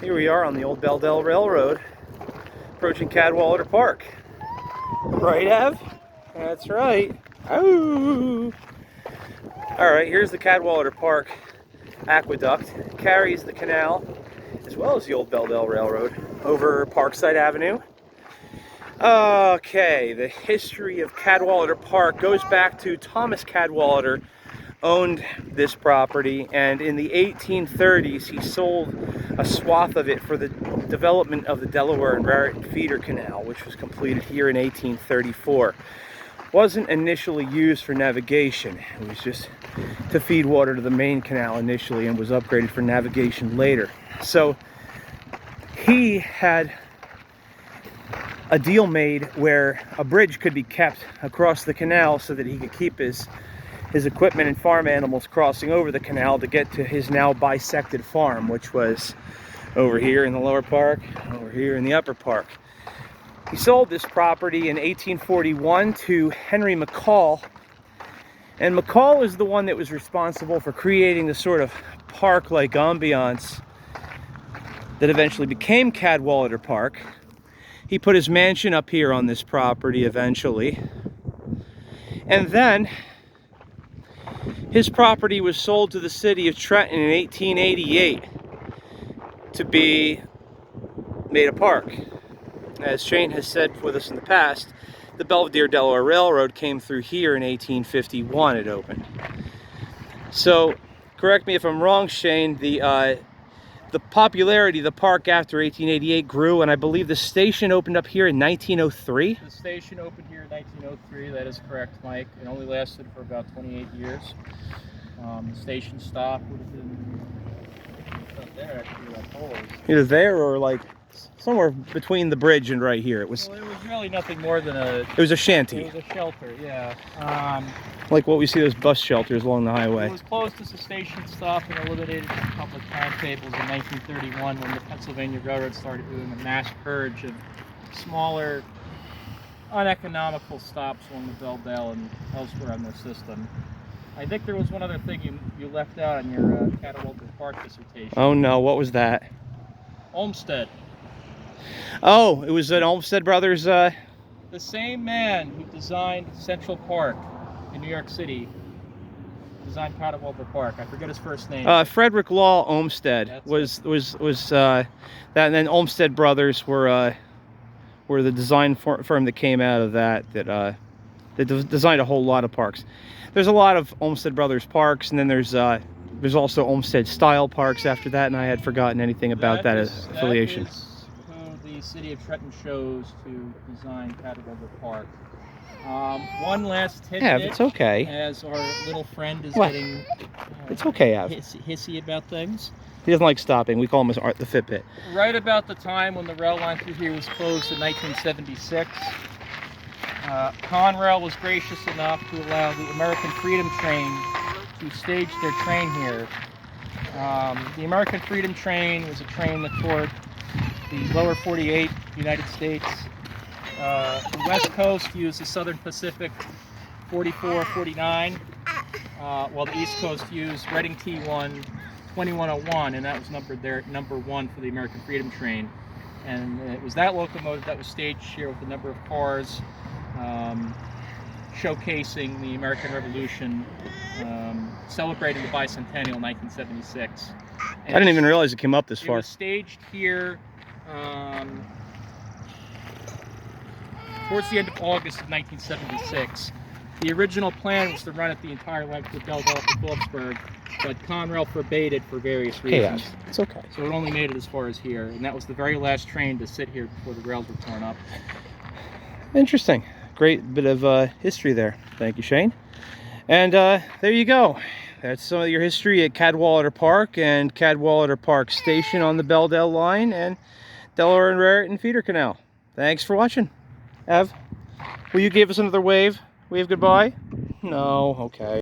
Here we are on the old Belldale Railroad, approaching Cadwalader Park. Right, Ev? That's right. Ooh. All right, here's the Cadwalader Park aqueduct. It carries the canal as well as the old Belldale Railroad over Parkside Avenue. Okay, the history of Cadwalader Park goes back to Thomas Cadwalader owned this property, and in the 1830s he sold a swath of it for the development of the Delaware and Raritan feeder canal, which was completed here in 1834. Wasn't initially used for navigation. It was just to feed water to the main canal initially, and was upgraded for navigation later. So he had a deal made where a bridge could be kept across the canal so that he could keep his equipment and farm animals crossing over the canal to get to his now bisected farm, which was over here in the lower park, over here in the upper park. He sold this property in 1841 to Henry McCall, and McCall is the one that was responsible for creating the sort of park-like ambiance that eventually became Cadwalader Park. He put his mansion up here on this property eventually, and then his property was sold to the city of Trenton in 1888 to be made a park. As Shane has said with us in the past, the Belvedere Delaware Railroad came through here in 1851. It opened. So, correct me if I'm wrong, Shane, the popularity of the park after 1888 grew, and I believe the station opened up here in 1903? The station opened here in 1903, that is correct, Mike. It only lasted for about 28 years. The station stop would have been up there, actually, that pole is. Either there or like somewhere between the bridge and right here. It was Really nothing more than a... It was a shanty. It was a shelter, yeah. Like what we see those bus shelters along the highway. It was closed as a station stop and eliminated from public timetables in 1931 when the Pennsylvania Railroad started doing a mass purge of smaller, uneconomical stops along the Belldale and elsewhere on their system. I think there was one other thing you left out on your Cadwalader Park dissertation. Oh no, what was that? Olmsted. Oh, it was an Olmsted Brothers. The same man who designed Central Park in New York City designed Cadwalader Park. I forget his first name. Frederick Law Olmsted was that, and then Olmsted Brothers were the design firm that came out of that designed a whole lot of parks. There's a lot of Olmsted Brothers parks, and then there's also Olmsted style parks after that, and I had forgotten anything about that affiliation. That is who the city of Trenton chose to design Cadwalader Park. One last tidbit. Yeah, it's okay. As our little friend is What? getting It's okay, Av. hissy about things. He doesn't like stopping. We call him Art the Fitbit. Right about the time when the rail line through here was closed in 1976, Conrail was gracious enough to allow the American Freedom Train to stage their train here. The American Freedom Train was a train that toured the lower 48 United States. The West Coast used the Southern Pacific 44, 49, while the East Coast used Reading T1 2101, and that was numbered there at number 1 for the American Freedom Train. And it was that locomotive that was staged here with a number of cars showcasing the American Revolution, celebrating the bicentennial in 1976. And I didn't even realize it came up this far. It was staged here towards the end of August of 1976. The original plan was to run it the entire length of Belldale to Phillipsburg, but Conrail forbade it for various reasons. Hey, it's okay. So it only made it as far as here, and that was the very last train to sit here before the rails were torn up. Interesting. Great bit of history there. Thank you, Shane. And there you go. That's some of your history at Cadwalader Park and Cadwalader Park Station on the Belldale line and Delaware and Raritan feeder canal. Thanks for watching. Ev, will you give us another wave? Wave goodbye? No? Okay.